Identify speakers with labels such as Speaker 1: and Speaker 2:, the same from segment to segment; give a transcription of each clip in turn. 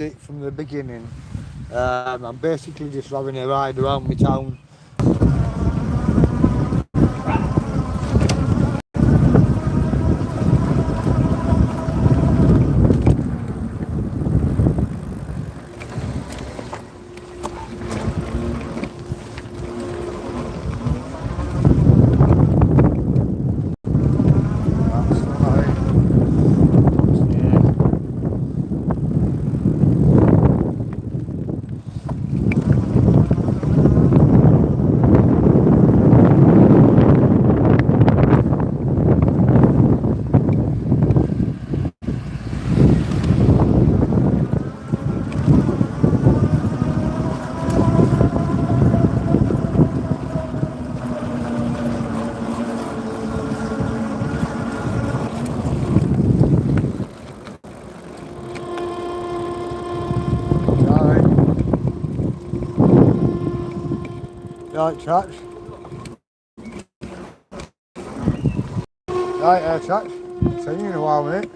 Speaker 1: it from the beginning. I'm basically just having a ride around my town. Right, chaps. Right, chaps. Seen you in a while, mate.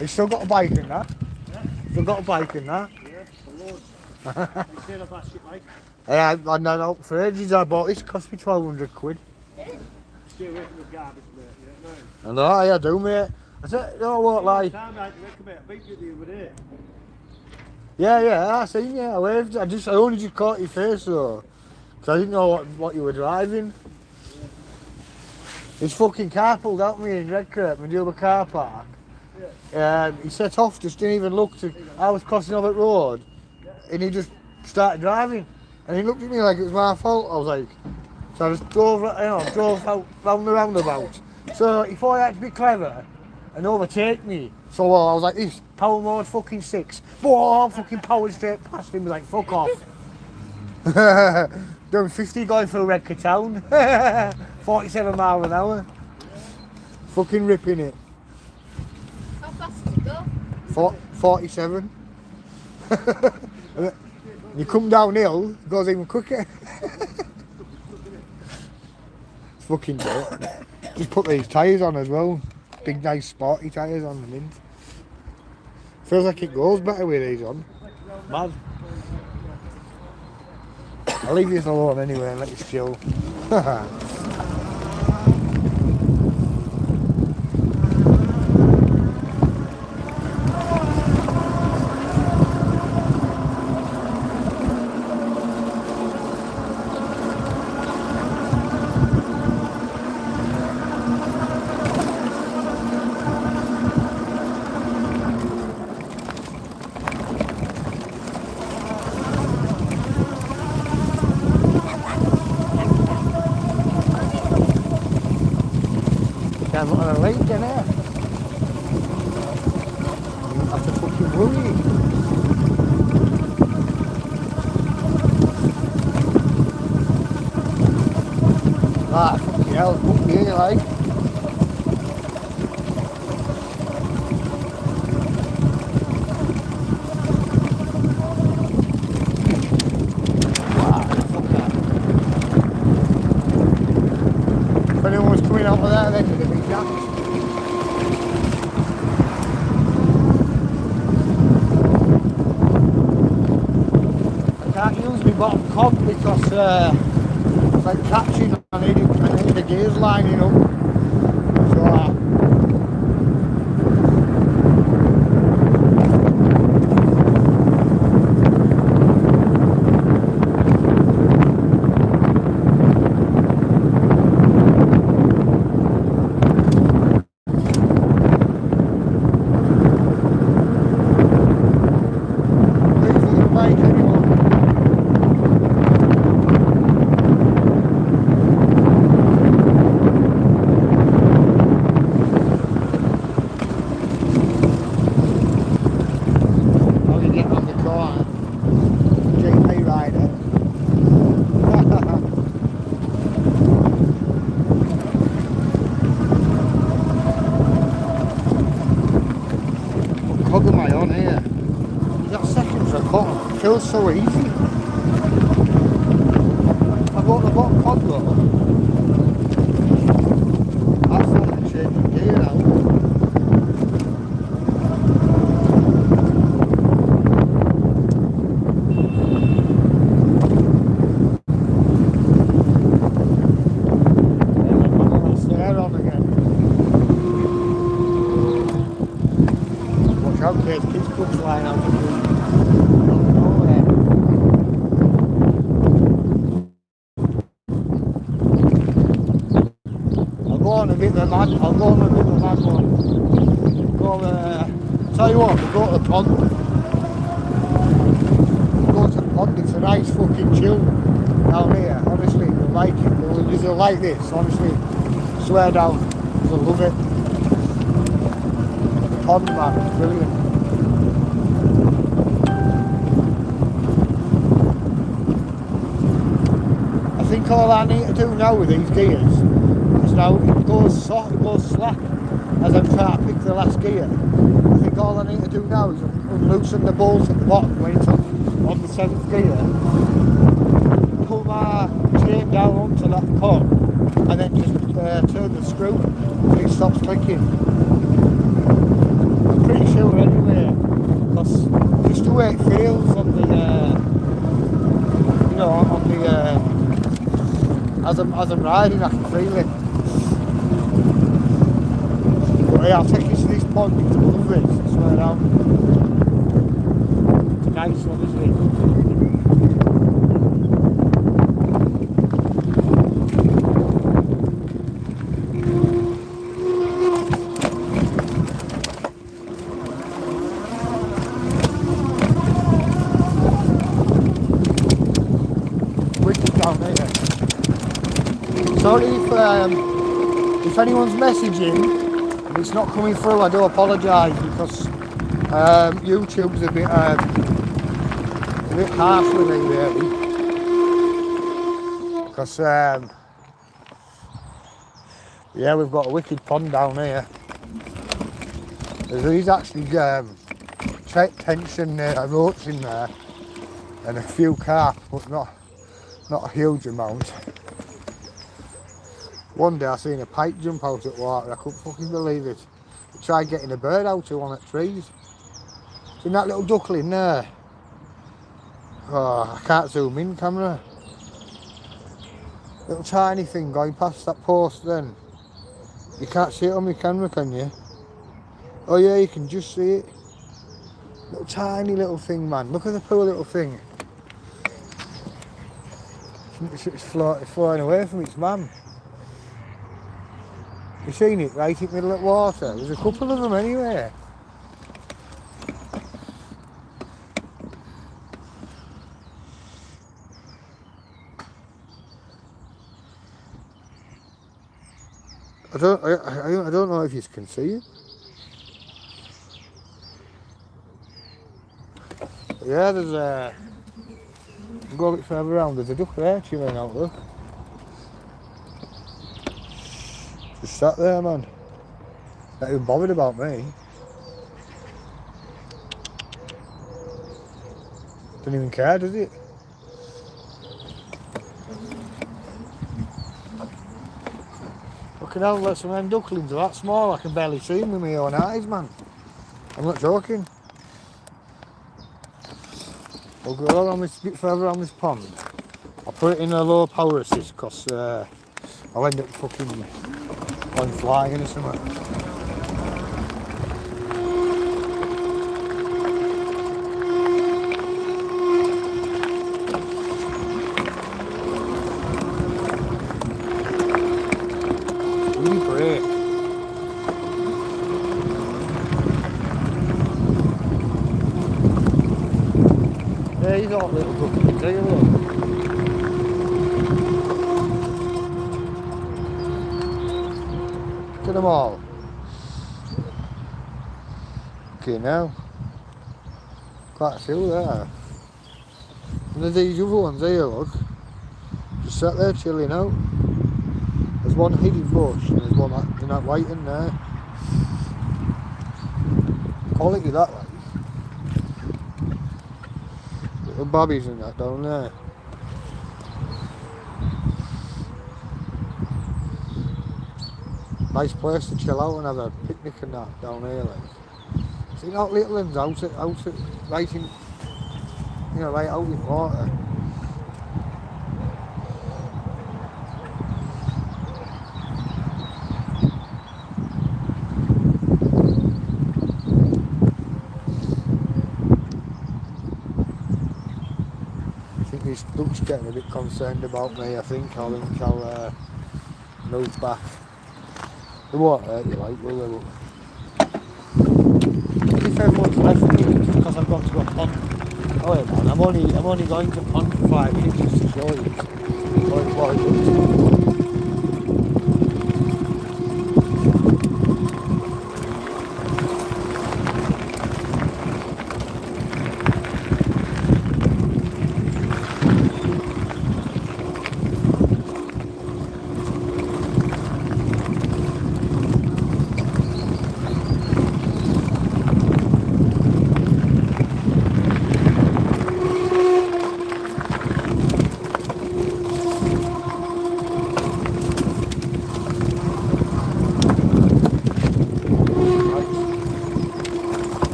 Speaker 1: You still got a bike in that?
Speaker 2: Yeah.
Speaker 1: Still got a bike in that?
Speaker 2: Yeah, you said I've asked you, Mike.
Speaker 1: Yeah, I know for ages I bought this, cost me 1200 quid.
Speaker 2: Stay away from the garbage, mate. Yeah, no.
Speaker 1: I know, I do, mate. I said, no, I won't lie.
Speaker 2: Time out, mate. I beat you the other day.
Speaker 1: Yeah, I seen you, I waved. I only just caught your face though. Because I didn't know what you were driving. His fucking car pulled out me in Redcurve, in the other car park. He set off, just didn't even look to. I was crossing over the road, and he just started driving. And he looked at me like it was my fault. I was like, so I just drove out round the roundabout. So he thought he had to be clever and overtake me. So I was like, this power mode fucking 6. Boom, fucking powered straight past him. He was like, fuck off. Doing 50 going through Redcar town. 47 miles an hour. Fucking ripping it.
Speaker 3: How fast does it go?
Speaker 1: 47. You come downhill, it goes even quicker. It's fucking great. Just put these tyres on as well. Big nice sporty tyres on the mint. Feels like it goes better with these on. Mad. I'll leave you alone anyway and let you chill. I'm on a lake, innit? You don't have to fucking worry. Ah, fucking hell, fuck me, like. Wow, fuck that. If anyone's coming out of there, they could have been jacked. I can't use my bottom cog because it's like catching. I need the gears lining up. So hugging my own here. You got seconds of cotton. It feels so easy. I've got the bottom cog though. That's like the changing gear now. stuff flying out the trees. Out of nowhere. I'll go on a bit of a mad one. Go tell you what, we'll go to the pond. Go to the pond, it's a nice fucking chill down here. Honestly, you'll like it. You'll like this, honestly. Swear down, you'll love it. The pond, man, it's brilliant. I think all I need to do now with these gears is now it goes slack as I'm trying to pick the last gear. I think all I need to do now is unloosen the bolts at the bottom when it's on the 7th gear, pull my chain down onto that pump and then just turn the screw and it stops clicking. I'm pretty sure anyway, because just the way it feels on the on the as I'm riding, I can feel it. But yeah, I'll take you to this pond, you can love this, I swear down. It's a nice one, isn't it? Wicked down here. Sorry if anyone's messaging and it's not coming through, I do apologise because YouTube's a bit harsh with me really. Because yeah, we've got a wicked pond down here. There's actually tension roach in there and a few carp, but not a huge amount. One day I seen a pike jump out at water, I couldn't fucking believe it. I tried getting a bird out of one of the trees. See that little duckling there? Oh, I can't zoom in camera. Little tiny thing going past that post then. You can't see it on my camera, can you? Oh yeah, you can just see it. Little tiny little thing, man. Look at the poor little thing. It's flying away from its mum. You seen it right in the middle of water? There's a couple of them anyway. I don't know if you can see it. Yeah, there's a. Go a bit further around. There's a duck there chilling out. Look. Just sat there, man. Not even bothered about me. Doesn't even care, does it? Fucking hell, let some of them ducklings are that small, I can barely see them with my own eyes, man. I'm not joking. We'll go around this bit further around this pond. I'll put it in a low power assist because I'll end up fucking going flying or something. Really great. Yeah, he's all little ducklings, there you look. Look at them all. Okay, now. Quite a few there. And there's these other ones here, look. Just sat there chilling out. There's one hidden bush and there's one in that white in there. Quality that like. Little babbies and that down there. Nice place to chill out and have a picnic and that down here like. See that little ones out right in, you know, right out in water. Duck's getting a bit concerned about me. I think I'll move back. They won't hurt you, like, will they? But if everyone's left me, it's because I've got to a pond. Oh wait, man, I'm only going to pond for 5 minutes just to show you what it looks like.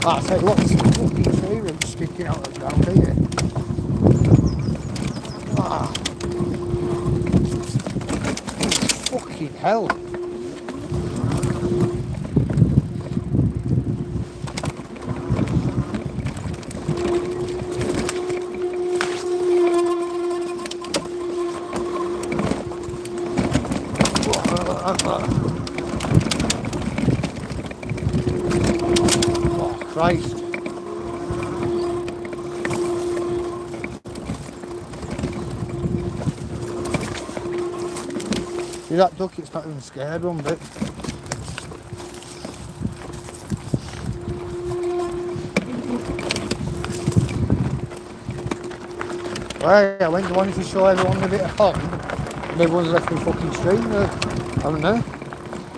Speaker 1: I say, look, there's a fucking tree root sticking out of the ground here. Ah. Fucking hell. Oh, Christ. See that duck, it's not even scared one bit. Well, I wanted to show everyone a bit of pond, and everyone's left me fucking stream there, haven't they?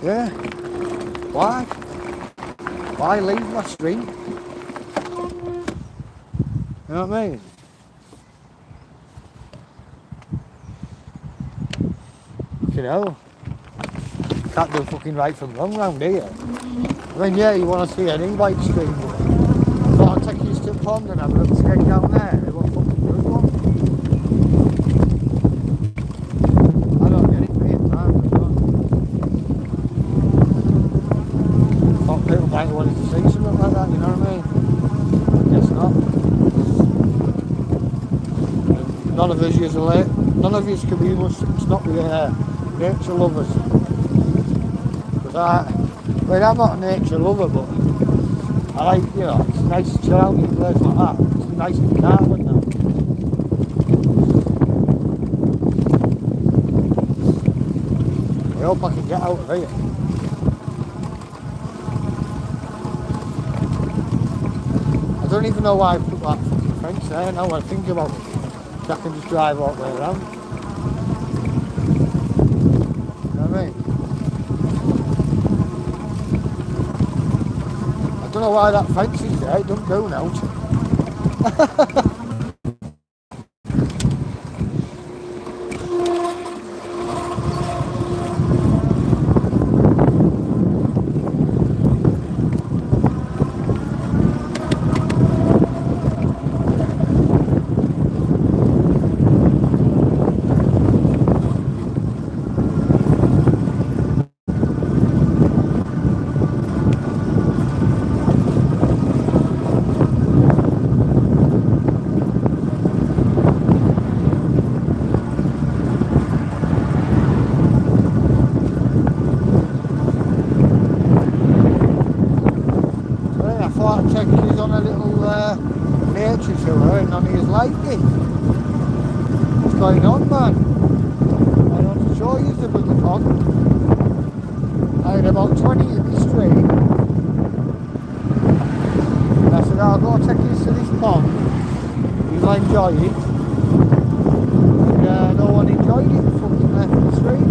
Speaker 1: Yeah. Why? Why leave my stream? You know what I mean? You know, can't do fucking right from wrong round here. I mean, yeah, you want to see an e-bike stream, but I'll take you to the pond and have a little skate down there. Everyone fucking does one. I don't get it, mate, man. I thought people might want to see something like that, you know what I mean? Guess not. None of us use a lake. None of us can be much. It's not the nature lovers. Because I'm not a nature lover, but I like, you know, it's nice to chill out in a place like that. It's nice and calm and that. I hope I can get out of here. I don't even know why I put that fucking fence there now when I think about it. I can just drive all the way around. You know what I mean? I don't know why that fence is there, it don't go now. He's on a little nature tour and on his liking. What's going on, man? I want to show you the little pond. I had about 20 in the street. And I said, I'll go take you to this pond. You'll enjoy it. And no one enjoyed it, fucking left the street.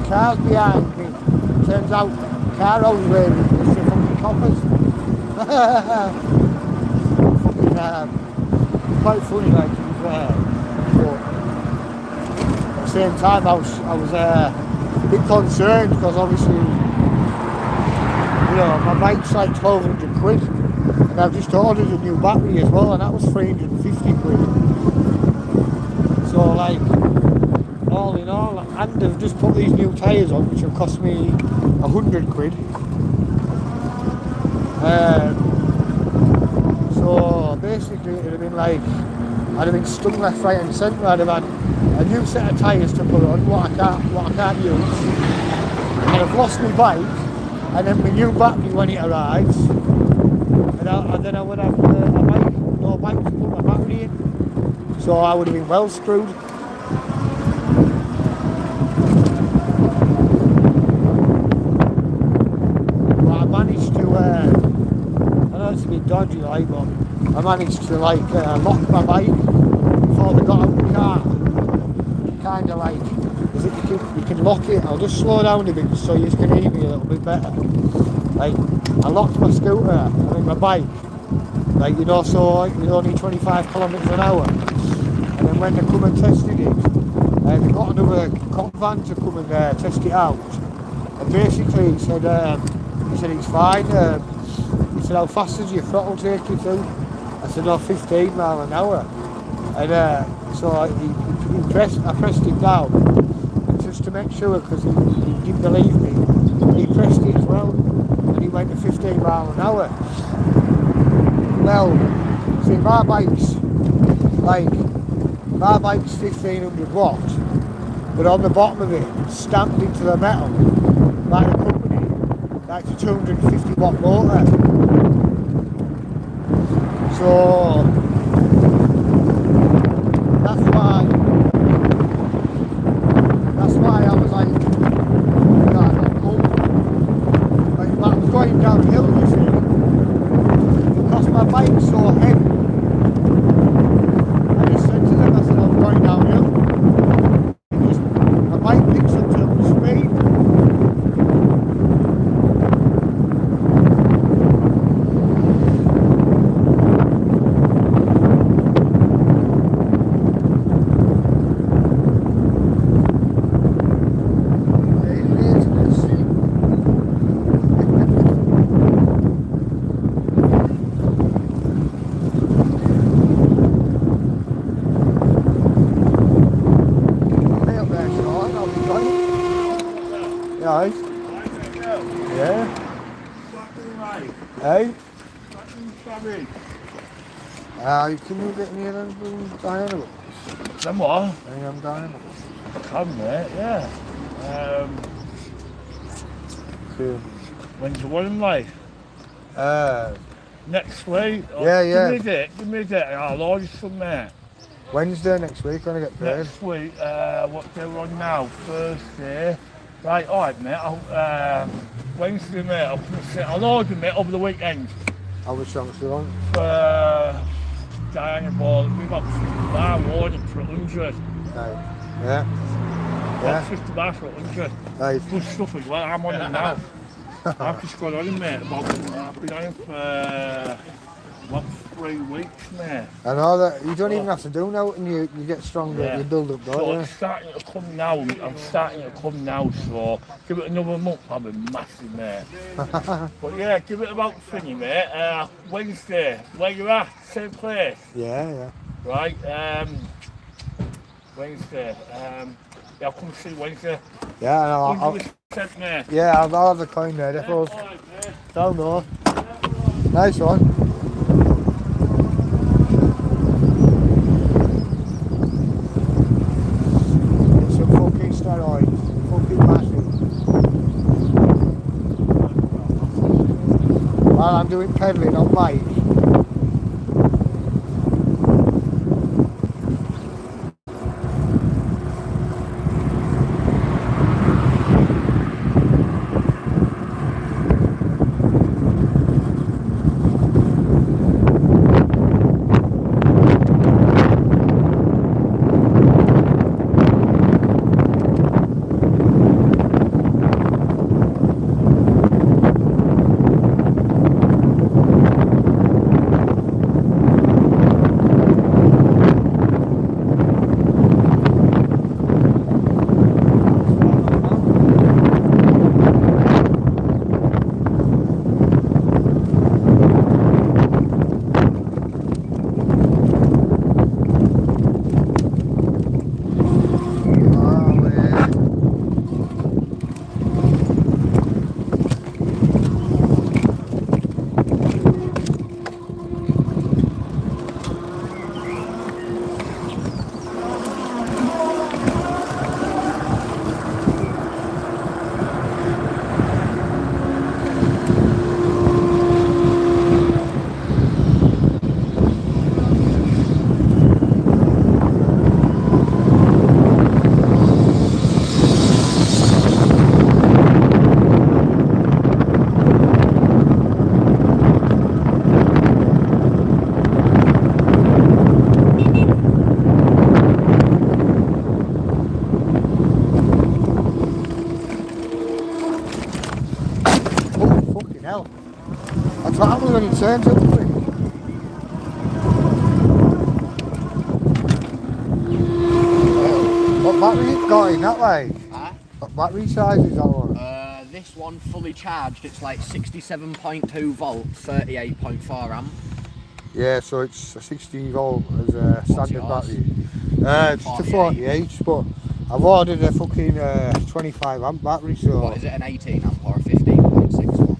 Speaker 1: cars behind me. Turns out the car I was wearing was the fucking coppers. Fucking, quite funny, like, to be fair. But at the same time, I was a bit concerned because obviously, you know, my bike's like 1,200 quid, and I've just ordered a new battery as well, and that was 350 quid. So, like, all in all, and they've just put these new tyres on, which have cost me 100 quid. So basically, it'd have been like, I'd have been stung left, right, and centre. I'd have had a new set of tyres to put on, what I can't use. And I've lost my bike, and then my new battery when it arrives, and then I would have no bike to put my battery in. So I would have been well screwed. But I managed to, I know it's a bit dodgy, like, but I managed to like lock my bike before they got out of the car. Kind of like, you can lock it. I'll just slow down a bit so you can hear me a little bit better. Like, I locked my scooter, I mean my bike, like, you know, so like, with only 25 kilometres an hour. And then when they come and tested it, they got another cop van to come and test it out. And basically he said it's fine. He said, how fast does your throttle take you to? I said, oh, 15 mile an hour. And so I pressed it down, and just to make sure, because he didn't believe me, he pressed it as well, and he went to 15 mile an hour. Well, see, my bike's 1500 watts, but on the bottom of it, stamped into the metal, by the company, that's a 250 watt motor. So that's why I was like, no, I'm not cool. Like, but I was going downhill, you see, because my bike's so heavy. I just said to them, I said, I'm going downhill. Because my bike picks up to the speed. Right. Yeah. Hey? Can you get me them Diana?
Speaker 2: Them what?
Speaker 1: Any of them Diana?
Speaker 2: I can, mate, yeah.
Speaker 1: Cool.
Speaker 2: When's the one like? Next week?
Speaker 1: Yeah, yeah.
Speaker 2: Give me a date, I'll order some, mate.
Speaker 1: Wednesday next week, when I get paid.
Speaker 2: Next week, what day we're on now? Thursday. Right, alright, mate. Wednesday, mate. I'll order, mate, over the weekend.
Speaker 1: How much chunks do you want?
Speaker 2: Diana Ball. We've got 50 bar ordered for 100.
Speaker 1: Right. Yeah.
Speaker 2: Got 50 bar for 100.
Speaker 1: Right.
Speaker 2: Good stuff as well. I'm on it now. I've just got on it, mate. I've been on it for what, 3 weeks, mate.
Speaker 1: I know that you don't even have to do now, and you get stronger,
Speaker 2: Yeah.
Speaker 1: you build up, don't
Speaker 2: So
Speaker 1: you?
Speaker 2: it's starting to come now. I'm starting to come now, so give it another month, I'll be massive, mate. But yeah, give it about thingy, mate. Wednesday, where you at? Same place.
Speaker 1: Yeah.
Speaker 2: Right, Wednesday. Yeah, I'll come see Wednesday.
Speaker 1: Yeah, I'll
Speaker 2: 100%, mate.
Speaker 1: yeah, I'll have the coin there,
Speaker 2: Yeah,
Speaker 1: definitely.
Speaker 2: alright, mate.
Speaker 1: Down more. Nice one. Some fucking steroids. Fucking massive. While I'm doing pedaling on bike. turns up quick. What battery it got in that way?
Speaker 4: Huh?
Speaker 1: What battery size is that one?
Speaker 4: This one fully charged, it's like 67.2 volt, 38.4 amp.
Speaker 1: Yeah, so it's a 60 volt as a standard
Speaker 4: yours?
Speaker 1: battery. It's a 48, but I've ordered a fucking 25 amp battery, so
Speaker 4: What is it, an 18 amp or a 15.6 one?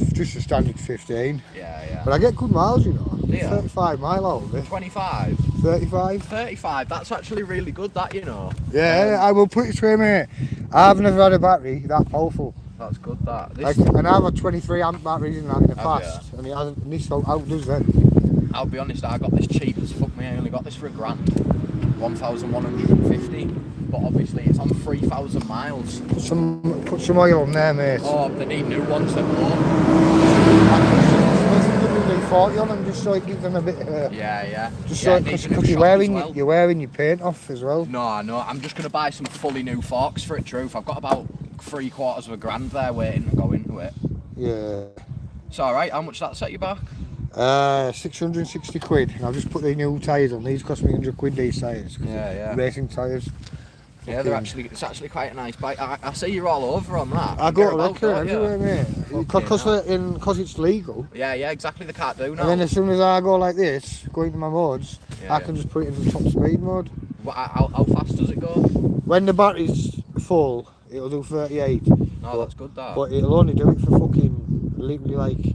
Speaker 1: it's just a standard 15.
Speaker 4: Yeah.
Speaker 1: But I get good miles, you know.
Speaker 4: Yeah.
Speaker 1: 35 mile out of it.
Speaker 4: 25.
Speaker 1: 35.
Speaker 4: 35, that's actually really good, that, you know.
Speaker 1: Yeah, I will put it to him, mate. I've never had a battery that powerful.
Speaker 4: That's good, that.
Speaker 1: Like, and I've had 23 amp batteries in that in the
Speaker 4: Have
Speaker 1: past, and it hasn't. And this outdoes them.
Speaker 4: I'll be honest, I got this cheap as fuck me. I only got this for £1,000, 1,150. But obviously it's on 3,000 miles.
Speaker 1: Put some oil on there, mate.
Speaker 4: Oh, they need new ones at home.
Speaker 1: 40 on them just so it gives them a bit.
Speaker 4: Yeah.
Speaker 1: Just
Speaker 4: yeah,
Speaker 1: so because you're wearing your paint off as well.
Speaker 4: No, I'm just gonna buy some fully new forks for it. Truth, I've got about £750 there waiting to go into it.
Speaker 1: Yeah.
Speaker 4: It's all right. How much that set you back?
Speaker 1: 660 quid. And I've just put the new tyres on. These cost me 100 quid. These tyres.
Speaker 4: Yeah.
Speaker 1: Racing tyres.
Speaker 4: Yeah, it's actually quite a nice bike. I see you're all over on that.
Speaker 1: I go to Redcar everywhere, mate. Because it's legal.
Speaker 4: Yeah, exactly. They can't do now.
Speaker 1: And then as soon as I go like this, go into my modes, I can just put it into top speed mode.
Speaker 4: How fast does it go?
Speaker 1: When the battery's full, it'll do 38.
Speaker 4: No, that's good, that.
Speaker 1: But it'll only do it for fucking literally like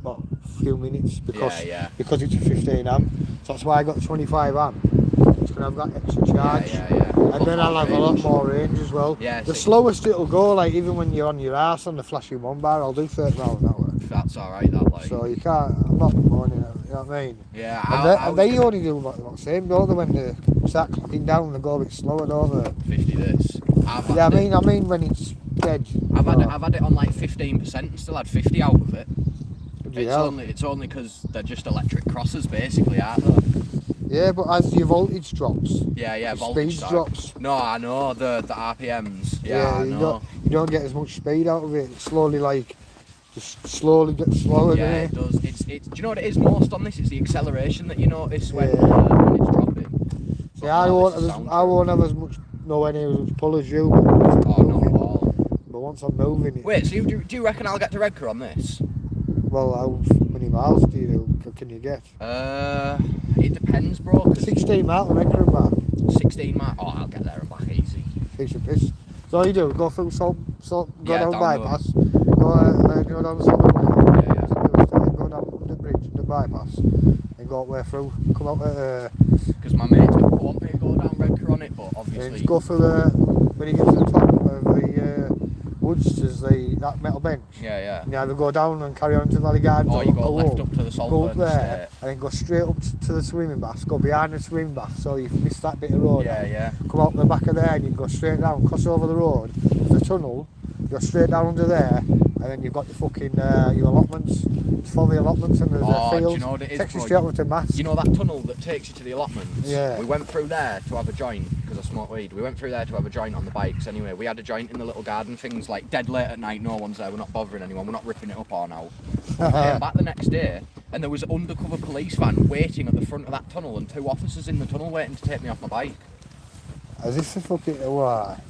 Speaker 1: a few minutes because it's a 15 amp. So that's why I got the 25 amp. It's gonna have that extra charge. And then I'll have a lot more range as well.
Speaker 4: Yeah,
Speaker 1: the slowest it'll go, like even when you're on your ass on the flashing one bar, I'll do 30 miles an hour.
Speaker 4: That's alright, that like.
Speaker 1: So you can't, I'm not moaning, you know what I mean?
Speaker 4: Yeah,
Speaker 1: and they only do about the same, don't they, when they start clocking down, they go a bit slower, don't they?
Speaker 4: 50 this.
Speaker 1: I mean when it's dead.
Speaker 4: I've had it on like 15% and still had 50 out of it. It's only because they're just electric crosses basically, aren't they?
Speaker 1: Yeah, but as your voltage drops,
Speaker 4: the
Speaker 1: voltage
Speaker 4: speed
Speaker 1: drops.
Speaker 4: No, I know the RPMs. Yeah, I know.
Speaker 1: You don't get as much speed out of it. It slowly just slowly gets slower.
Speaker 4: Yeah, it does. It's. Do you know what it is most on this? It's the acceleration that you notice when it's dropping.
Speaker 1: Yeah, I won't have as much nowhere near as much pull as you.
Speaker 4: Oh, not at all.
Speaker 1: But once I'm moving it.
Speaker 4: Wait, so do you reckon I'll get to Redcar on this?
Speaker 1: Well, how many miles can you get?
Speaker 4: It depends, bro.
Speaker 1: 16 miles to Redcar and back.
Speaker 4: 16 miles? Oh, I'll get there and back easy.
Speaker 1: Piece of piss. So all you do, go through go down bypass, go down the side, go down the bridge, the bypass, and go all the way through, come out
Speaker 4: because my mate's going to want me to go down Redcar on it, but obviously...
Speaker 1: just go through when you get to the top of the woods, there's that metal bench.
Speaker 4: Yeah.
Speaker 1: And you either go down and carry on to Valley Gardens,
Speaker 4: or you go left up to the
Speaker 1: go up there, and then go straight up to the swimming bath, go behind the swimming bath, so you miss that bit of road.
Speaker 4: Yeah.
Speaker 1: Come out the back of there and you go straight down, cross over the road, the tunnel, go straight down under there, and then you've got your fucking your allotments. Follow the allotments and there's a field.
Speaker 4: Do you know what it is,
Speaker 1: takes you straight over to Mass.
Speaker 4: You know that tunnel that takes you to the allotments?
Speaker 1: Yeah.
Speaker 4: We went through there to have a joint because I smoke weed. We went through there to have a joint on the bikes anyway. We had a joint in the little garden things, like dead late at night, no one's there, we're not bothering anyone, we're not ripping it up or now. Came back the next day and there was an undercover police van waiting at the front of that tunnel and 2 officers in the tunnel waiting to take me off my bike.
Speaker 1: As if the fucking why?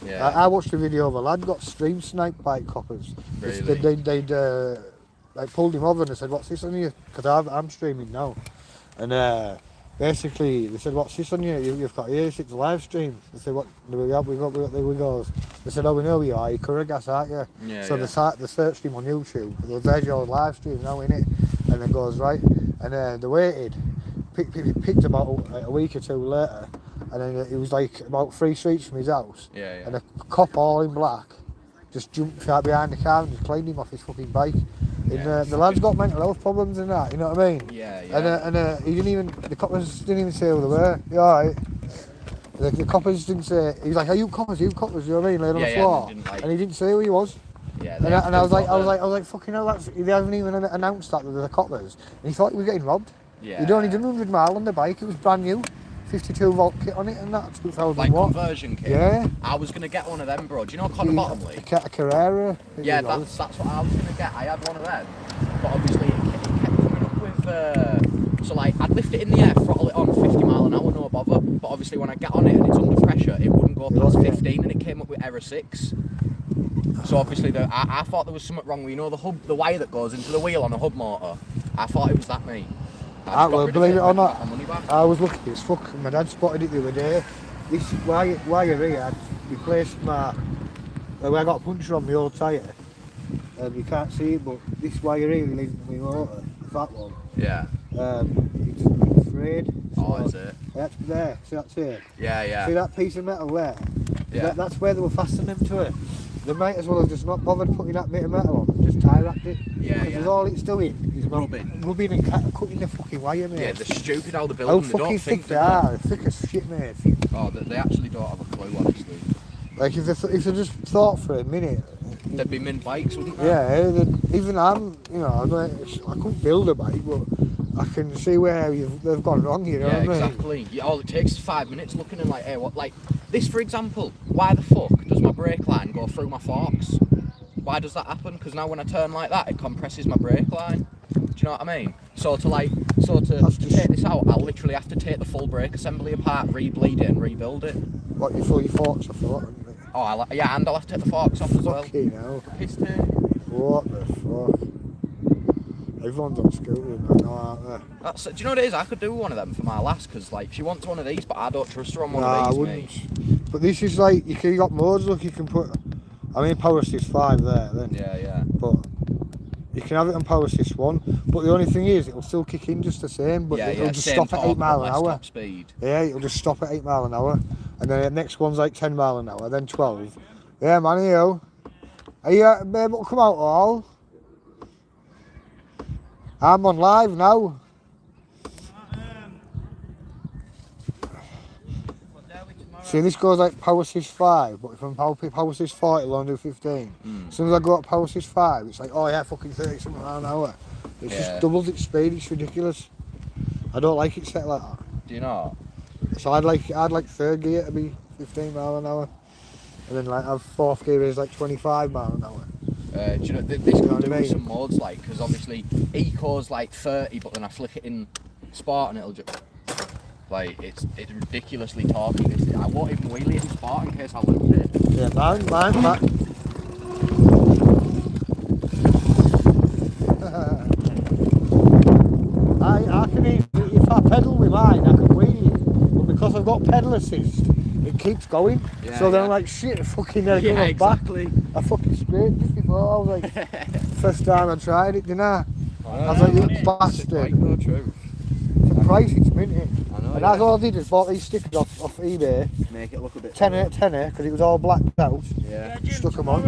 Speaker 4: Yeah.
Speaker 1: I watched a video of a lad got stream sniped by coppers.
Speaker 4: Really?
Speaker 1: They'd pulled him over and they said, "What's this on you?" Because I'm streaming now, and basically they said, "What's this on you? You've got here, it's a live stream." They said, "What do we have? We got there we goes." They said, "Oh, we know you are. You're Curragas, aren't you?" So they searched him on YouTube. They goes, "There's your live stream now, innit?" And it goes right, and they waited. Picked about a week or two later, and then it was like about 3 streets from his house. And a cop all in black just jumped out behind the car and just cleaned him off his fucking bike. The lad's got mental health problems and that, you know what I mean? And he the coppers didn't even say who they were. You alright? The coppers didn't say. He was like, "Are you coppers? You coppers?" You know what I mean? Laid on the floor, and he didn't say who he was. And I was like, fucking hell, they haven't even announced that they're the coppers. And he thought he was getting robbed. He'd only done 100 miles on the bike. It was brand new. 52 volt kit on it and that, 2000
Speaker 4: like
Speaker 1: watt.
Speaker 4: Conversion kit?
Speaker 1: Yeah.
Speaker 4: I was going to get one of them, bro. Do you know Connor Bottomley?
Speaker 1: A Carrera.
Speaker 4: Yeah, that's what I was going to get. I had one of them, but obviously it kept coming so like I'd lift it in the air, throttle it on 50 mile an hour, no bother. But obviously when I get on it and it's under pressure, it wouldn't go past 15, and it came up with error 6. So obviously I thought there was something wrong with, you know, the wire that goes into the wheel on a hub motor. I thought it was that, mate.
Speaker 1: Well, believe it or not, I was lucky as fuck. My dad spotted it the other day. This wire here had replaced my... Well, I got a puncture on my old tyre. You can't see it, but this wire here leads to my motor, that one.
Speaker 4: Yeah.
Speaker 1: It's frayed.
Speaker 4: Oh, is it?
Speaker 1: That's there. See that's here?
Speaker 4: Yeah, yeah.
Speaker 1: See that piece of metal there?
Speaker 4: Yeah.
Speaker 1: That's where they were fastening them to it. They might as well have just not bothered putting that bit of metal on, just tie wrapped it.
Speaker 4: Yeah,
Speaker 1: because
Speaker 4: yeah.
Speaker 1: all it's doing is
Speaker 4: Rubbing
Speaker 1: and cutting the fucking wire, mate.
Speaker 4: Yeah, they're stupid how they're
Speaker 1: How
Speaker 4: building. They
Speaker 1: fucking
Speaker 4: don't think
Speaker 1: thick they are. They're thick as shit, mate.
Speaker 4: Oh, they actually don't have a clue, honestly.
Speaker 1: Like if they just thought for a minute.
Speaker 4: They'd be mint bikes, wouldn't they?
Speaker 1: Yeah, even I couldn't build a bike, but I can see where they've gone wrong, you know what I mean?
Speaker 4: Exactly. Yeah, all it takes is 5 minutes looking and like, hey, what, like, this for example, why the fuck does my brake line go through my forks? Why does that happen? Because now when I turn like that, it compresses my brake line. Do you know what I mean? So to take this out, I'll literally have to take the full brake assembly apart, re-bleed it and rebuild it.
Speaker 1: What, you throw your forks off or what?
Speaker 4: Oh, yeah, and I'll have to take the forks off as well.
Speaker 1: Fucking hell.
Speaker 4: Piss take.
Speaker 1: What the fuck? Everyone's on scooters now, aren't they?
Speaker 4: Do you know what it is? I could do one of them for my lass, because like she wants one of these, but I don't trust her on one
Speaker 1: Nah,
Speaker 4: of
Speaker 1: I
Speaker 4: these,
Speaker 1: wouldn't.
Speaker 4: mate.
Speaker 1: But this is like, you got modes, look, you can put... I mean, Power Assist 5 there, then.
Speaker 4: Yeah.
Speaker 1: But you can have it on Power Assist 1, but the only thing is, it'll still kick in just the same, but it'll just stop at 8 mile an hour.
Speaker 4: Top speed.
Speaker 1: Yeah, it'll just stop at 8 mile an hour, and then the next one's like 10 mile an hour, then 12. Yeah, man, are you able to come out all? I'm on live now. See, this goes like Power Assist 5, but if I'm Power Assist 4, it'll only do 15. As soon as I go up Power Assist 5, it's like, oh yeah, fucking 30 something mile an hour. It's just doubles its speed, it's ridiculous. I don't like it set like that.
Speaker 4: Do you know?
Speaker 1: So I'd like third gear to be 15 mile an hour, and then like have fourth gear is like 25 mile an hour.
Speaker 4: Do you know, this can do some modes, like, because obviously Eco's like 30, but then I flick it in Sport and it'll just, like, it's ridiculously torquey. I won't even wheelie it in Sport in case I lose it.
Speaker 1: Yeah, mine. I can even, if I pedal with mine, I can wheelie it, but because I've got pedal assist, it keeps going.
Speaker 4: Yeah,
Speaker 1: so then I'm like, shit, fucking nearly come
Speaker 4: exactly.
Speaker 1: back. I fucking scraped it before. I was like, first time I tried it, didn't I? I was like, you bastard.
Speaker 4: No, true.
Speaker 1: The price, it's minted.
Speaker 4: I know,
Speaker 1: And that's all I did is bought these stickers off eBay.
Speaker 4: Make it look a bit...
Speaker 1: Tenner, because it was all blacked out.
Speaker 4: Yeah.
Speaker 1: Stuck them on.
Speaker 2: If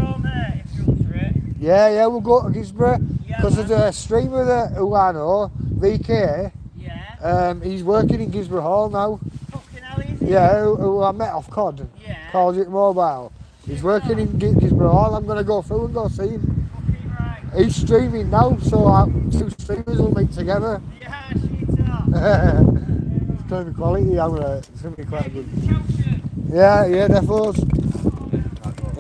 Speaker 2: you're up for it.
Speaker 1: Yeah, we'll go to Gisborough. Because there's a streamer there who I know, VK.
Speaker 3: Yeah.
Speaker 1: He's working in Gisborough Hall now.
Speaker 3: Fucking hell, is it?
Speaker 1: Yeah, who I met off COD.
Speaker 3: Yeah.
Speaker 1: Called it Mobile. He's working in Gisborough Hall. I'm going to go through and go see him.
Speaker 3: Fucking right.
Speaker 1: He's streaming now, so two streamers will meet together.
Speaker 3: Yeah, shit up.
Speaker 1: It's going to be quality. It's going to be quite good. Yeah, definitely.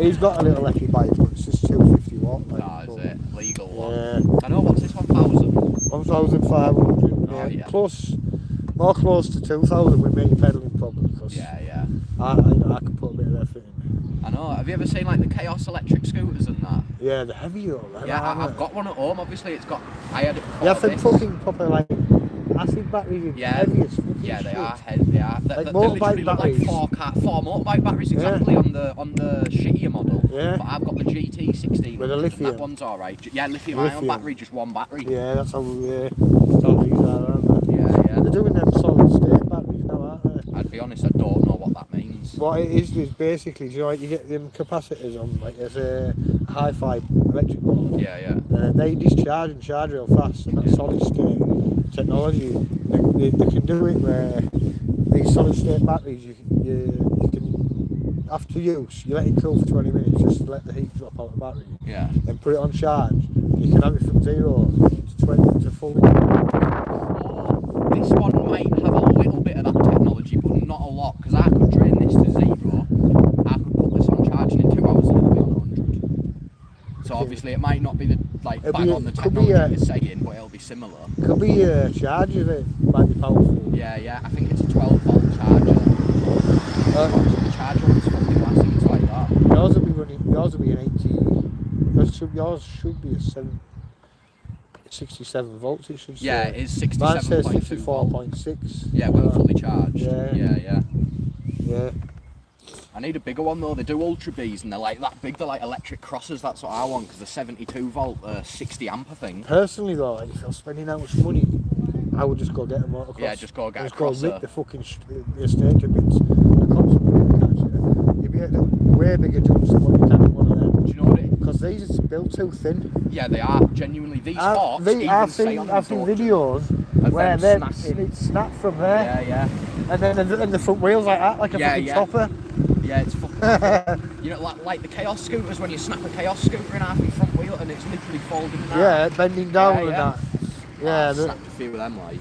Speaker 1: He's got a little lecky bike, but it's just 250 watt. Like,
Speaker 4: No, is it? Legal one.
Speaker 1: Yeah.
Speaker 4: I know, what's this, 1,000?
Speaker 1: 1,500.
Speaker 4: Oh, yeah.
Speaker 1: More close to 2,000 with me pedalling probably. Cause
Speaker 4: Yeah.
Speaker 1: I could put a bit of effort in.
Speaker 4: I know. Have you ever seen like the Chaos electric scooters and that?
Speaker 1: Yeah, the heavy though.
Speaker 4: Yeah, I've got one at home. Obviously, it's got. I had it.
Speaker 1: Yeah,
Speaker 4: before
Speaker 1: for
Speaker 4: this.
Speaker 1: fucking proper like acid batteries.
Speaker 4: Yeah,
Speaker 1: heavy as fucking
Speaker 4: yeah, they
Speaker 1: shit.
Speaker 4: are. They are. They
Speaker 1: Like
Speaker 4: literally
Speaker 1: motorbike
Speaker 4: look like
Speaker 1: batteries.
Speaker 4: four motorbike batteries exactly on the shittier model.
Speaker 1: Yeah.
Speaker 4: But I've got the GT16
Speaker 1: With a lithium.
Speaker 4: That one's alright. Yeah, lithium-ion battery, just one battery.
Speaker 1: Yeah, that's how these are, aren't they?
Speaker 4: Yeah.
Speaker 1: They're doing them solid state batteries now, aren't they?
Speaker 4: I'd be honest, I don't know what that means.
Speaker 1: What it is basically, you know, like you get them capacitors on, like there's a hi-fi electric board.
Speaker 4: Yeah.
Speaker 1: They discharge and charge real fast, and that solid state technology, they can do it where these solid state batteries, you can, after use, you let it cool for 20 minutes just to let the heat drop out of the battery.
Speaker 4: Yeah.
Speaker 1: Then put it on charge. You can have it from 0 to 20 to full.
Speaker 4: This one might have a little bit of that technology, but not a lot, because I could drain this to 0. I could put this on charge and in 2 hours and it'll be on 100. So obviously it might not be the like
Speaker 1: It'll
Speaker 4: bang
Speaker 1: be-
Speaker 4: on the
Speaker 1: could be,
Speaker 4: technology you're saying, but it'll be similar.
Speaker 1: Could be a charge of it, might be powerful.
Speaker 4: Yeah, I think it's a 12-volt charger. The charger on it's fucking massive, it's like that.
Speaker 1: Yours will be an 80. Yours should be a 67 volts. It should say.
Speaker 4: Yeah, it is
Speaker 1: Mine says
Speaker 4: 67.2 volt.
Speaker 1: 54.6.
Speaker 4: Yeah, when fully charged.
Speaker 1: Yeah. Yeah.
Speaker 4: I need a bigger one though. They do Ultra Bs and they're like that big. They're like electric crossers. That's what I want because they're 72 volt, 60 amp, I think.
Speaker 1: Personally though, like, if you're spending that much money, I would just go get a motocross.
Speaker 4: Yeah, just go get a
Speaker 1: Just go
Speaker 4: crosser.
Speaker 1: rip the fucking the estate to bits. The cops will catch you. You'll be able to way bigger jumps than what you can in one of them.
Speaker 4: Do you know what it is?
Speaker 1: Because these are built too thin.
Speaker 4: Yeah, they are genuinely. These forks even
Speaker 1: I've
Speaker 4: say
Speaker 1: seen
Speaker 4: on
Speaker 1: I've
Speaker 4: them
Speaker 1: seen
Speaker 4: don't
Speaker 1: videos
Speaker 4: of
Speaker 1: where
Speaker 4: them
Speaker 1: they
Speaker 4: snapping.
Speaker 1: it's snapped from there,
Speaker 4: Yeah.
Speaker 1: and then the front wheels like that, like a fucking chopper.
Speaker 4: Yeah, it's fucking. You know, like the Chaos scooters when you snap a Chaos scooter in half in front wheel and it's literally folding in half.
Speaker 1: Yeah, bending down
Speaker 4: Yeah,
Speaker 1: and
Speaker 4: yeah.
Speaker 1: that. Yeah,
Speaker 4: I snapped a few of them like.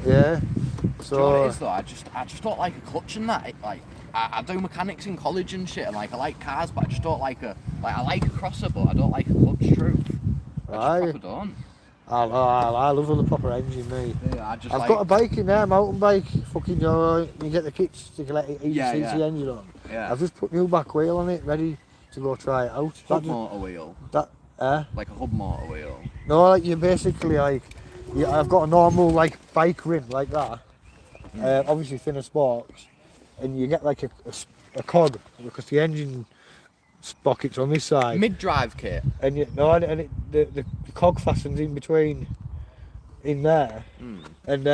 Speaker 1: yeah.
Speaker 4: Do you know what it is though? I just don't like a clutch and that. Like I do mechanics in college and shit, and like I like cars, but I just don't like I like a crosser, but I don't like a clutch. Truth. I just proper don't.
Speaker 1: I love the proper engine, mate.
Speaker 4: Yeah,
Speaker 1: I've got a bike in there, mountain bike. Fucking, you get the kits to let it easy CC engine on.
Speaker 4: Yeah.
Speaker 1: I've just put new back wheel on it, ready to go try it out.
Speaker 4: Hub motor wheel. Like a hub motor wheel.
Speaker 1: No, like you basically like, I've got a normal like bike rim like that. Obviously thinner spokes, and you get like a cog because the engine sprockets on this side.
Speaker 4: Mid-drive kit.
Speaker 1: And the cog fastens in between, in there, and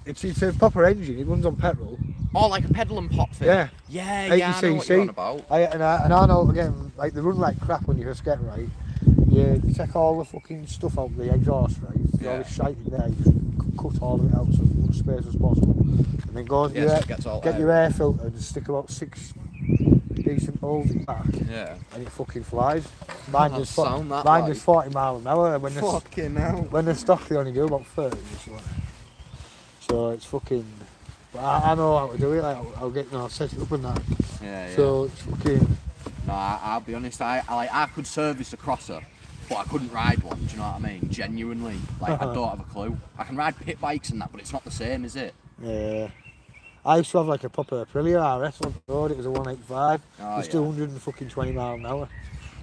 Speaker 1: it's a proper engine. It runs on petrol.
Speaker 4: Oh, like a pedal and pop thing.
Speaker 1: Yeah.
Speaker 4: Yeah,
Speaker 1: 80
Speaker 4: I know what you're on about.
Speaker 1: And I know again, like they run like crap when you first get right. You take all the fucking stuff out of the exhaust, right? There's all this shite in there. You just cut all of it out so as much space as possible, and then go
Speaker 4: Yeah, so it gets all
Speaker 1: get your air filter and stick about 6 decent holes in back.
Speaker 4: Yeah.
Speaker 1: And it fucking flies. Mine does 40 mile an hour. When
Speaker 4: Fucking hell.
Speaker 1: when they're stock, they only do about 30. So it's fucking. But I know how to do it. Like I'll set it up and that.
Speaker 4: Yeah.
Speaker 1: So it's fucking.
Speaker 4: No, I'll be honest. I could service a crosser, but I couldn't ride one. Do you know what I mean? Genuinely, like I don't have a clue. I can ride pit bikes and that, but it's not the same, is it?
Speaker 1: Yeah. I used to have like a proper Aprilia RS on the road. It was a 185. It's still 120 mile an hour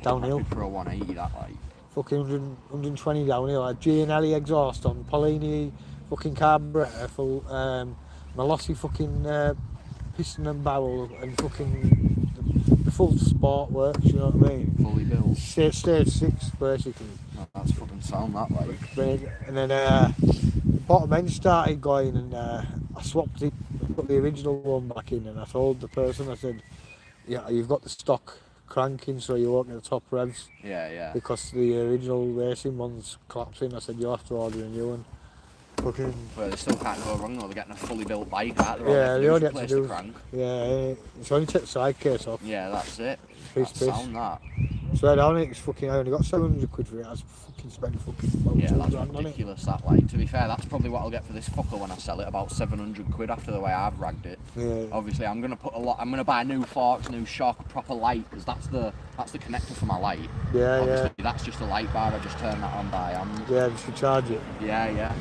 Speaker 1: downhill.
Speaker 4: For a 180, that like.
Speaker 1: Fucking 120 downhill. I had G&L exhaust on, Polini fucking carburetor, full Malossi fucking piston and barrel, and fucking the full sport works. You know what I mean?
Speaker 4: Fully built.
Speaker 1: Stage 6 basically.
Speaker 4: Oh, that's fucking sound that like.
Speaker 1: And then bottom end started going, and I swapped it, put the original one back in, and I told the person, I said, yeah, you've got the stock cranking so you won't get the top revs.
Speaker 4: Yeah.
Speaker 1: Because the original racing one's collapsing. I said, you'll have to order a new one. Fucking.
Speaker 4: Well, they still can't go wrong though. They're getting a fully built bike, aren't they?
Speaker 1: Yeah, they only have to
Speaker 4: replace
Speaker 1: do.
Speaker 4: the crank.
Speaker 1: Yeah, it's only take the side case off.
Speaker 4: Yeah, that's it.
Speaker 1: Piece
Speaker 4: That's sound that.
Speaker 1: So down it, it's fucking. I only got 700 quid for it. I was fucking spent fucking about
Speaker 4: Yeah,
Speaker 1: 2
Speaker 4: that's
Speaker 1: grand on it.
Speaker 4: ridiculous. That like. To be fair, that's probably what I'll get for this fucker when I sell it. About 700 quid after the way I've ragged it.
Speaker 1: Yeah.
Speaker 4: Obviously, I'm gonna put a lot. I'm gonna buy new forks, new shock, proper light, because that's the connector for my light.
Speaker 1: Yeah,
Speaker 4: Obviously, that's just a light bar. I just turn that on by hand.
Speaker 1: Yeah, just recharge it.
Speaker 4: Yeah.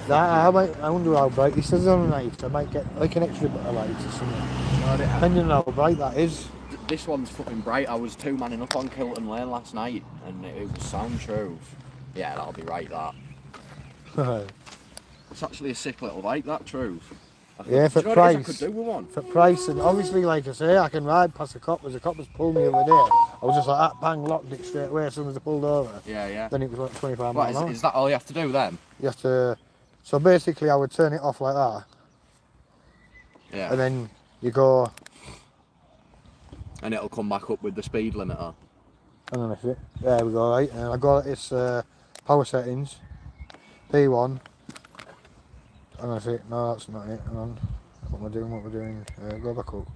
Speaker 1: I wonder how bright this is on a night. I might get like an extra bit of light or something. Depending on how bright that is.
Speaker 4: This one's fucking bright. I was 2-manning up on Kilton Lane last night, and it was sound truth. Yeah, that'll be right. That. It's actually a sick little bike. That truth.
Speaker 1: Yeah, for
Speaker 4: do you know
Speaker 1: price.
Speaker 4: What it is I could do with one?
Speaker 1: For price, and obviously, like I say, I can ride past the coppers. The coppers pulled me the other day. I was just like that, bang, locked it straight away as soon as I pulled over.
Speaker 4: Yeah.
Speaker 1: Then it was like 25
Speaker 4: What,
Speaker 1: miles an hour.
Speaker 4: is that all you have to do then?
Speaker 1: You have to. So basically, I would turn it off like that,
Speaker 4: Yeah.
Speaker 1: and then you go.
Speaker 4: And it'll come back up with the speed limiter.
Speaker 1: Hang on a sec. There we go, right. And I got its power settings. P1. Hang on a sec. No, that's not it. Hang on. What we're doing. Go back up.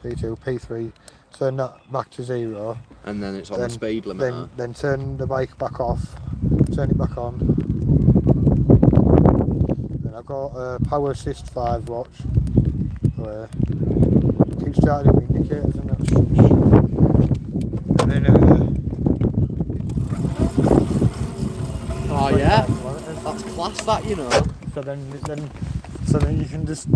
Speaker 1: P2, P3. Turn that back to 0.
Speaker 4: And then it's on the speed limiter.
Speaker 1: Then turn the bike back off. Turn it back on. Then I've got power assist 5 watch. Keep starting with indicators and that. And then
Speaker 4: Oh yeah,
Speaker 1: 25 kilometres.
Speaker 4: that's class. That you know.
Speaker 1: So then you can just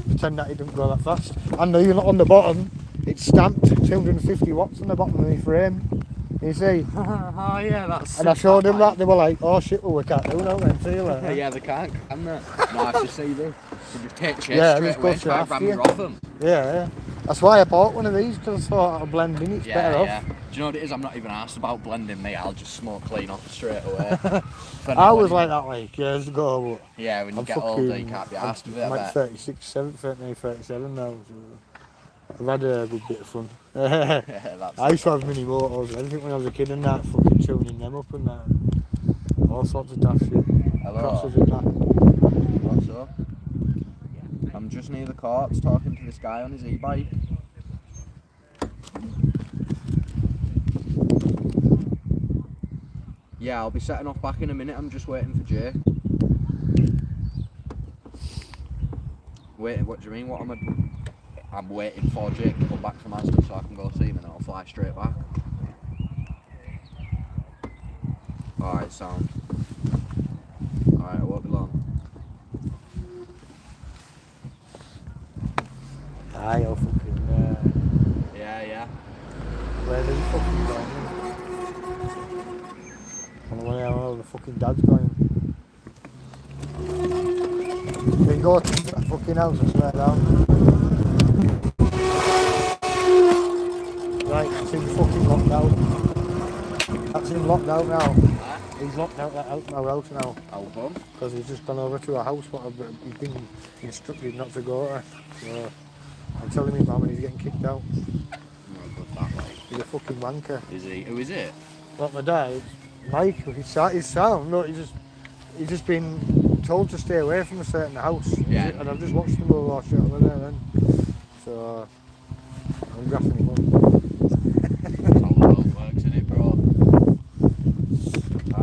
Speaker 1: pretend that it didn't go that fast. And the unit on the bottom, it's stamped 250 watts on the bottom of the frame. You see?
Speaker 4: Oh yeah, that's.
Speaker 1: And I showed them that, they were like, oh shit, well we can't do that then, see you later.
Speaker 4: Yeah, they can't, can they? Nice to see this. They just take chase
Speaker 1: Yeah,
Speaker 4: straight
Speaker 1: just go
Speaker 4: away,
Speaker 1: straight
Speaker 4: try
Speaker 1: after
Speaker 4: ram
Speaker 1: you.
Speaker 4: you off them.
Speaker 1: Yeah. That's why I bought one of these, because I thought I'd blend in, it's better off.
Speaker 4: Do you know what it is? I'm not even asked about blending, mate. I'll just smoke clean off straight away.
Speaker 1: I was like that like years ago, but
Speaker 4: yeah, when you
Speaker 1: I'm
Speaker 4: get older, you can't be asked with it.
Speaker 1: I'm
Speaker 4: I
Speaker 1: like
Speaker 4: bet.
Speaker 1: 36, 37 now, so I've had a good bit of fun.
Speaker 4: Yeah, that's
Speaker 1: I used to have mini motors and everything when I was a kid and that, fucking tuning them up and that. All sorts of daft shit.
Speaker 4: Hello.
Speaker 1: Crosses and that.
Speaker 4: What's up? I'm just near the courts talking to this guy on his e-bike. Yeah, I'll be setting off back in a minute. I'm just waiting for Jake. Waiting? What do you mean? What am I? I'm waiting for Jake to come back from Asda so I can go see him and then I'll fly straight back. Alright, sound. Alright, I won't be long.
Speaker 1: Aye, I'll fucking,
Speaker 4: Yeah.
Speaker 1: where are you fucking going? I don't know where the fucking dad's going. Can you go to that fucking house and swear down? Right, that's him fucking locked out. That's him locked out now. He's locked out that out our house now.
Speaker 4: How come?
Speaker 1: Because he's just gone over to a house what he's been instructed not to go to. So I'm telling his mum and he's getting kicked out.
Speaker 4: No good that way.
Speaker 1: He's a fucking wanker.
Speaker 4: Is he? Who is it?
Speaker 1: Not my dad, Mike, his sound. No, he's just been told to stay away from a certain house.
Speaker 4: Yeah.
Speaker 1: And I've just watched him go wash out over there then. So I'm graphing him up.
Speaker 4: That's how the world works, innit, bro?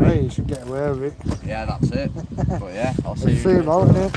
Speaker 1: Hey, you should get away with it.
Speaker 4: Yeah, that's it. But yeah, I'll see
Speaker 1: See
Speaker 4: you.
Speaker 1: him out, innit?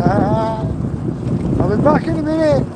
Speaker 1: I'll be back in a minute.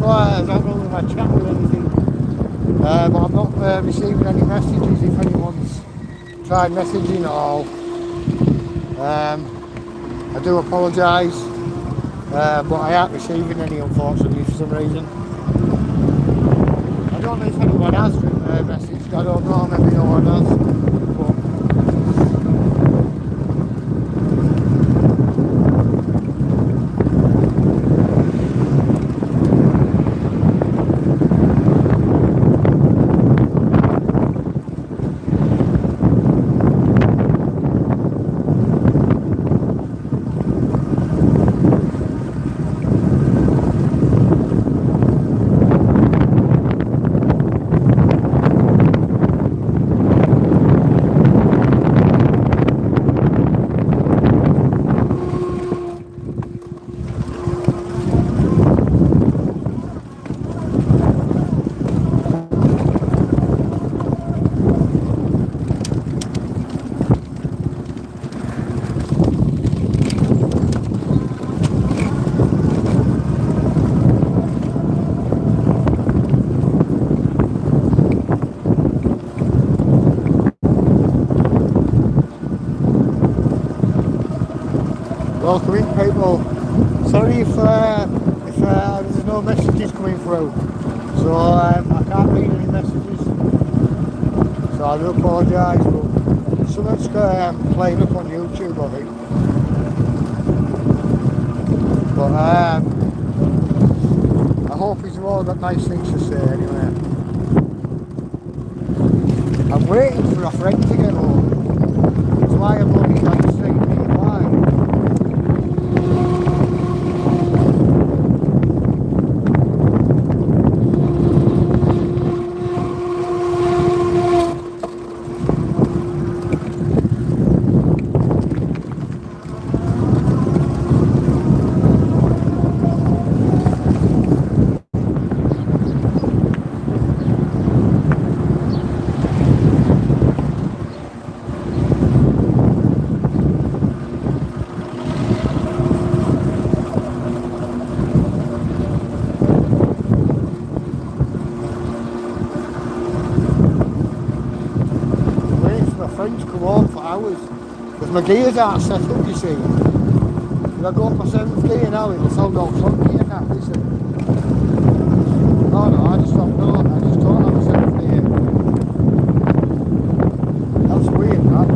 Speaker 1: I don't know if I chat or anything, but I'm not receiving any messages if anyone's tried messaging at all. I do apologise, but I aren't receiving any, unfortunately, for some reason. I don't know if anyone has messaged, I don't know, maybe no one has. But welcome in, people. Sorry if there's no messages coming through, so I can't read any messages, so I do apologise, but something's playing up on YouTube, I think. But I hope you've all got nice things to say anyway. I'm waiting for a friend to get home. That's why I'm only like saying why. annoying to come home for hours. Because my gears aren't set up, you see. If I go up my 7th gear now, it'll sound all clunky and that, listen. Oh no, I just don't know. I just don't have a 7th gear. That's weird, that.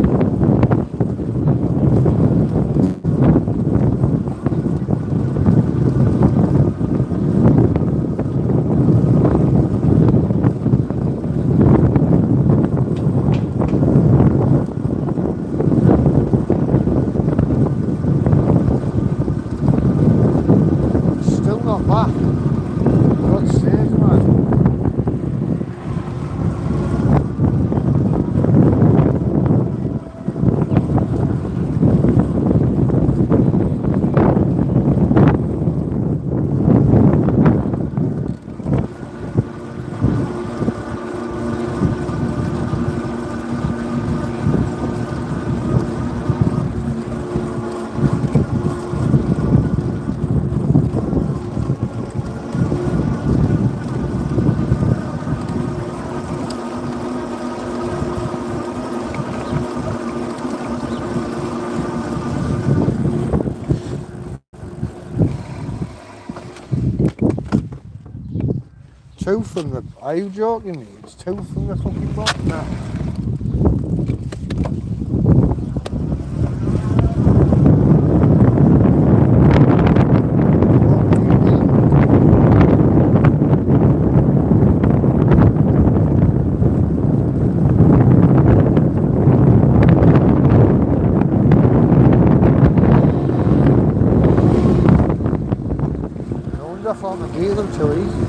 Speaker 1: Still not back. God's sake, man. Two from the... Are you joking me? It's two from the fucking box now. No wonder I thought I'd beat them too easy.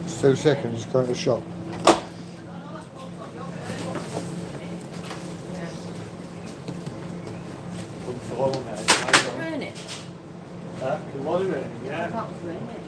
Speaker 1: Just 2 seconds, just going to the shop.
Speaker 3: Raining.
Speaker 2: The water in, yeah.
Speaker 3: That's raining.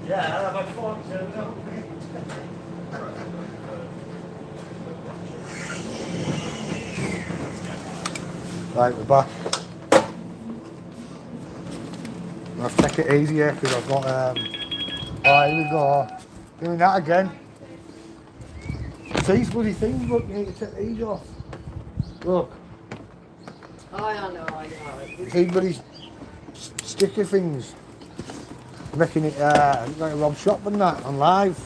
Speaker 2: Yeah, I've had fun.
Speaker 1: Right, we're back. I'll take it easy here because I've got oh, here we go. Doing that again. These bloody things, look, you need to take these off. Look.
Speaker 3: Oh, I know.
Speaker 1: These bloody sticky things. Making it like a Rob Shop and that on live.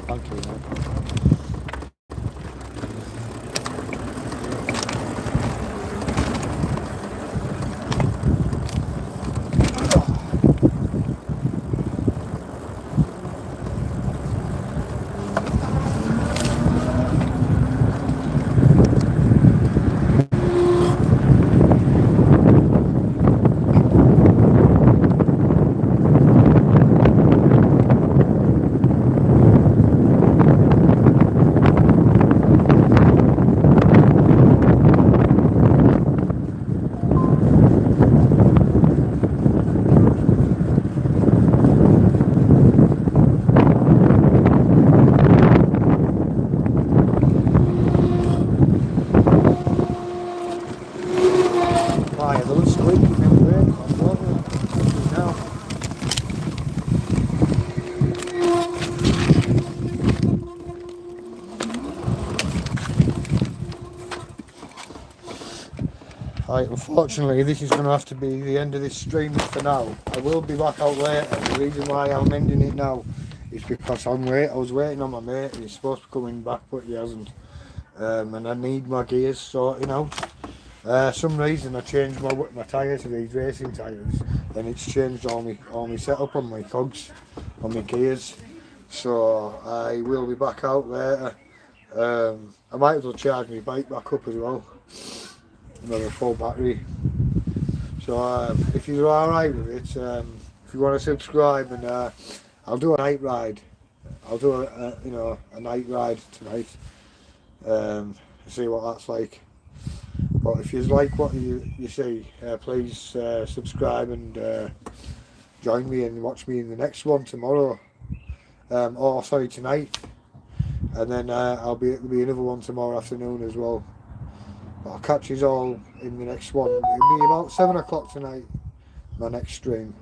Speaker 1: Thank you, mate. My little squeak in the brake on, won't we? Now. Right, unfortunately this is going to have to be the end of this stream for now. I will be back out later. The reason why I'm ending it now is because I was waiting on my mate. He's supposed to be coming back but he hasn't. And I need my gears sorting out. Some reason I changed my tyres to these racing tyres, and it's changed all my setup on my cogs, on my gears. So I will be back out later. I might as well charge my bike back up as well. Another full battery. So if you're alright with it, if you want to subscribe, and I'll do a night ride. I'll do a night ride tonight. See what that's like. But if you like what you see, please subscribe and join me and watch me in the next one tomorrow. Or sorry, tonight. And then there'll be another one tomorrow afternoon as well. But I'll catch you all in the next one. It'll be about 7 o'clock tonight, my next stream.